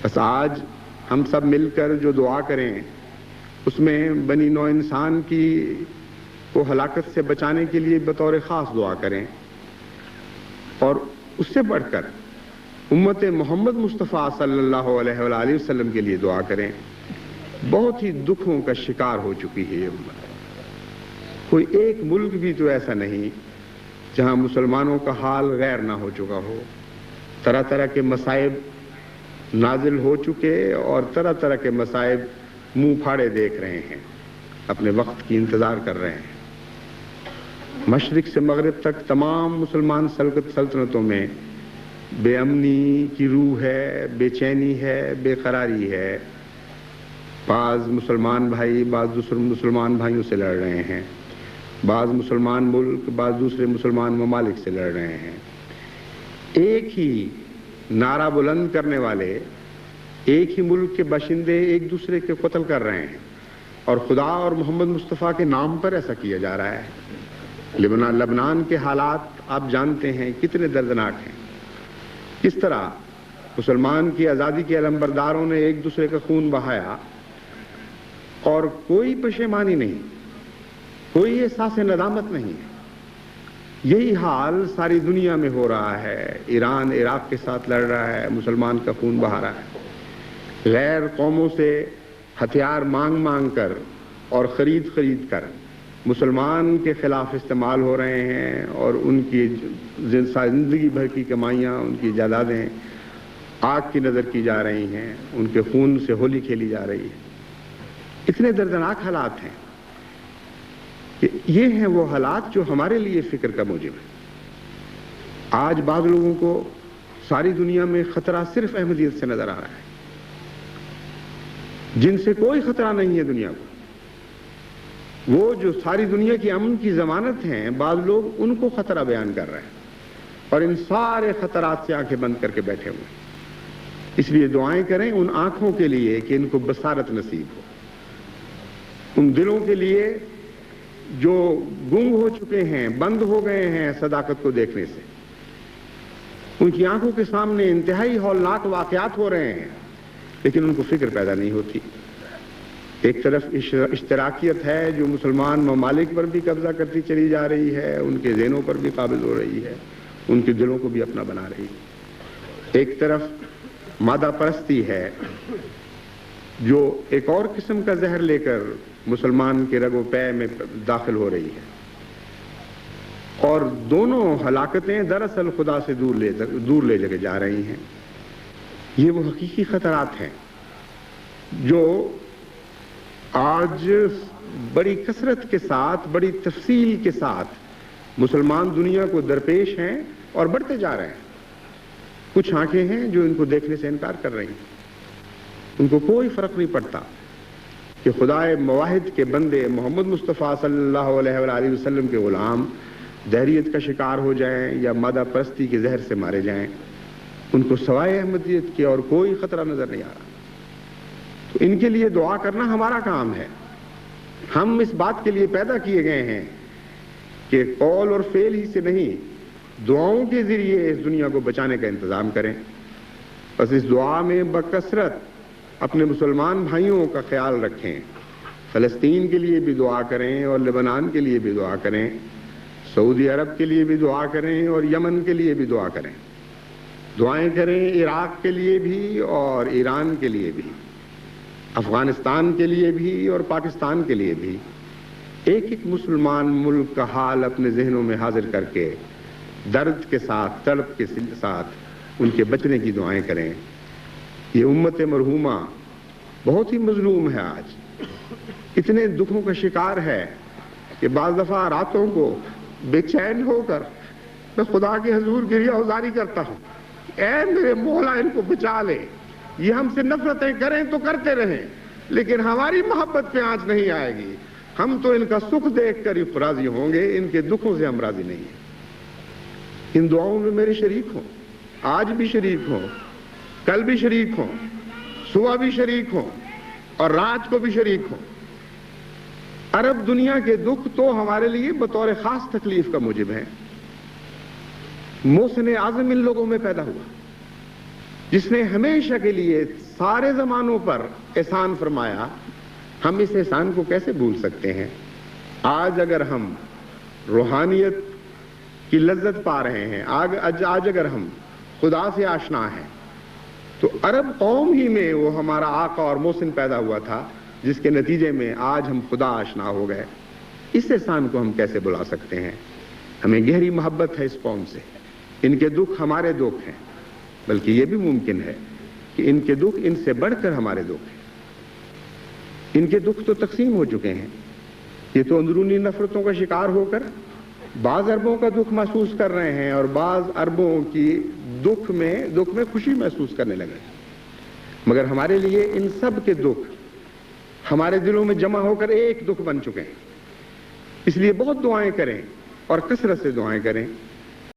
بس آج ہم سب مل کر جو دعا کریں اس میں بنی نوع انسان کی کو ہلاکت سے بچانے کے لیے بطور خاص دعا کریں، اور اس سے بڑھ کر امت محمد مصطفیٰ صلی اللہ علیہ وآلہ وسلم کے لیے دعا کریں۔ بہت ہی دکھوں کا شکار ہو چکی ہے یہ امت۔ کوئی ایک ملک بھی تو ایسا نہیں جہاں مسلمانوں کا حال غیر نہ ہو چکا ہو۔ طرح طرح کے مصائب نازل ہو چکے اور طرح طرح کے مصائب منہ پھاڑے دیکھ رہے ہیں، اپنے وقت کی انتظار کر رہے ہیں۔ مشرق سے مغرب تک تمام مسلمان سلطنتوں میں بے امنی کی روح ہے، بے چینی ہے، بے قراری ہے۔ بعض مسلمان بھائی بعض دوسرے مسلمان بھائیوں سے لڑ رہے ہیں، بعض مسلمان ملک بعض دوسرے مسلمان ممالک سے لڑ رہے ہیں۔ ایک ہی نعرہ بلند کرنے والے ایک ہی ملک کے باشندے ایک دوسرے کے قتل کر رہے ہیں، اور خدا اور محمد مصطفیٰ کے نام پر ایسا کیا جا رہا ہے۔ لبنان کے حالات آپ جانتے ہیں کتنے دردناک ہیں، کس طرح مسلمان کی آزادی کے علمبرداروں نے ایک دوسرے کا خون بہایا اور کوئی پشیمانی نہیں، کوئی احساس ندامت نہیں ہے۔ یہی حال ساری دنیا میں ہو رہا ہے۔ ایران عراق کے ساتھ لڑ رہا ہے، مسلمان کا خون بہا رہا ہے۔ غیر قوموں سے ہتھیار مانگ مانگ کر اور خرید کر مسلمان کے خلاف استعمال ہو رہے ہیں، اور ان کی زندگی بھر کی کمائیاں، ان کی جائیدادیں آگ کی نظر کی جا رہی ہیں، ان کے خون سے ہولی کھیلی جا رہی ہے۔ اتنے دردناک حالات ہیں کہ یہ ہیں وہ حالات جو ہمارے لیے فکر کا موجب ہے۔ آج بعض لوگوں کو ساری دنیا میں خطرہ صرف احمدیت سے نظر آ رہا ہے، جن سے کوئی خطرہ نہیں ہے دنیا کو۔ وہ جو ساری دنیا کی امن کی ضمانت ہیں، بعض لوگ ان کو خطرہ بیان کر رہے ہیں اور ان سارے خطرات سے آنکھیں بند کر کے بیٹھے ہوئے ہیں۔ اس لیے دعائیں کریں ان آنکھوں کے لیے کہ ان کو بصارت نصیب ہو، ان دلوں کے لیے جو گنگ ہو چکے ہیں، بند ہو گئے ہیں صداقت کو دیکھنے سے۔ ان کی آنکھوں کے سامنے انتہائی ہولناک واقعات ہو رہے ہیں، لیکن ان کو فکر پیدا نہیں ہوتی۔ ایک طرف اشتراکیت ہے جو مسلمان ممالک پر بھی قبضہ کرتی چلی جا رہی ہے، ان کے ذہنوں پر بھی قابض ہو رہی ہے، ان کے دلوں کو بھی اپنا بنا رہی ہے۔ ایک طرف مادہ پرستی ہے جو ایک اور قسم کا زہر لے کر مسلمان کے رگ و پے میں داخل ہو رہی ہے، اور دونوں ہلاکتیں دراصل خدا سے دور لے جگہ جا رہی ہیں۔ یہ وہ حقیقی خطرات ہیں جو آج بڑی کثرت کے ساتھ، بڑی تفصیل کے ساتھ مسلمان دنیا کو درپیش ہیں اور بڑھتے جا رہے ہیں۔ کچھ آنکھیں ہیں جو ان کو دیکھنے سے انکار کر رہی ہیں، ان کو کوئی فرق نہیں پڑتا کہ خدائے مواحد کے بندے محمد مصطفیٰ صلی اللہ علیہ وآلہ وسلم کے غلام دہریت کا شکار ہو جائیں یا مادہ پرستی کے زہر سے مارے جائیں، ان کو سوائے احمدیت کے اور کوئی خطرہ نظر نہیں آ رہا۔ تو ان کے لیے دعا کرنا ہمارا کام ہے۔ ہم اس بات کے لیے پیدا کیے گئے ہیں کہ قول اور فعل ہی سے نہیں، دعاؤں کے ذریعے اس دنیا کو بچانے کا انتظام کریں۔ بس اس دعا میں بکثرت اپنے مسلمان بھائیوں کا خیال رکھیں۔ فلسطین کے لیے بھی دعا کریں اور لبنان کے لیے بھی دعا کریں، سعودی عرب کے لیے بھی دعا کریں اور یمن کے لیے بھی دعا کریں۔ دعائیں کریں عراق کے لیے بھی اور ایران کے لیے بھی، افغانستان کے لیے بھی اور پاکستان کے لیے بھی۔ ایک ایک مسلمان ملک کا حال اپنے ذہنوں میں حاضر کر کے درد کے ساتھ، تڑپ کے ساتھ ان کے بچنے کی دعائیں کریں۔ یہ امت مرحومہ بہت ہی مظلوم ہے، آج اتنے دکھوں کا شکار ہے کہ بعض دفعہ راتوں کو بے چین ہو کر میں خدا کے حضور گریہ ازاری کرتا ہوں، اے میرے مولا ان کو بچا لے۔ یہ ہم سے نفرتیں کریں تو کرتے رہیں، لیکن ہماری محبت پہ آنچ نہیں آئے گی۔ ہم تو ان کا سکھ دیکھ کر ہی راضی ہوں گے، ان کے دکھوں سے ہم راضی نہیں ہیں۔ ان دعاؤں میں میرے شریک ہوں، آج بھی شریک ہوں، کل بھی شریک ہوں، صبح بھی شریک ہوں اور رات کو بھی شریک ہوں۔ عرب دنیا کے دکھ تو ہمارے لیے بطور خاص تکلیف کا موجب ہے۔ محسن اعظم ان لوگوں میں پیدا ہوا، جس نے ہمیشہ کے لیے سارے زمانوں پر احسان فرمایا، ہم اس احسان کو کیسے بھول سکتے ہیں؟ آج اگر ہم روحانیت کی لذت پا رہے ہیں، آج اگر ہم خدا سے آشنا ہیں، تو عرب قوم ہی میں وہ ہمارا آقا اور محسن پیدا ہوا تھا، جس کے نتیجے میں آج ہم خدا آشنا ہو گئے۔ اس احسان کو ہم کیسے بلا سکتے ہیں؟ ہمیں گہری محبت ہے اس قوم سے، ان کے دکھ ہمارے دکھ ہیں، بلکہ یہ بھی ممکن ہے کہ ان کے دکھ ان سے بڑھ کر ہمارے دکھ ہیں۔ ان کے دکھ تو تقسیم ہو چکے ہیں، یہ تو اندرونی نفرتوں کا شکار ہو کر بعض اربوں کا دکھ محسوس کر رہے ہیں اور بعض اربوں کی دکھ میں خوشی محسوس کرنے لگے، مگر ہمارے لیے ان سب کے دکھ ہمارے دلوں میں جمع ہو کر ایک دکھ بن چکے ہیں۔ اس لیے بہت دعائیں کریں اور کثرت سے دعائیں کریں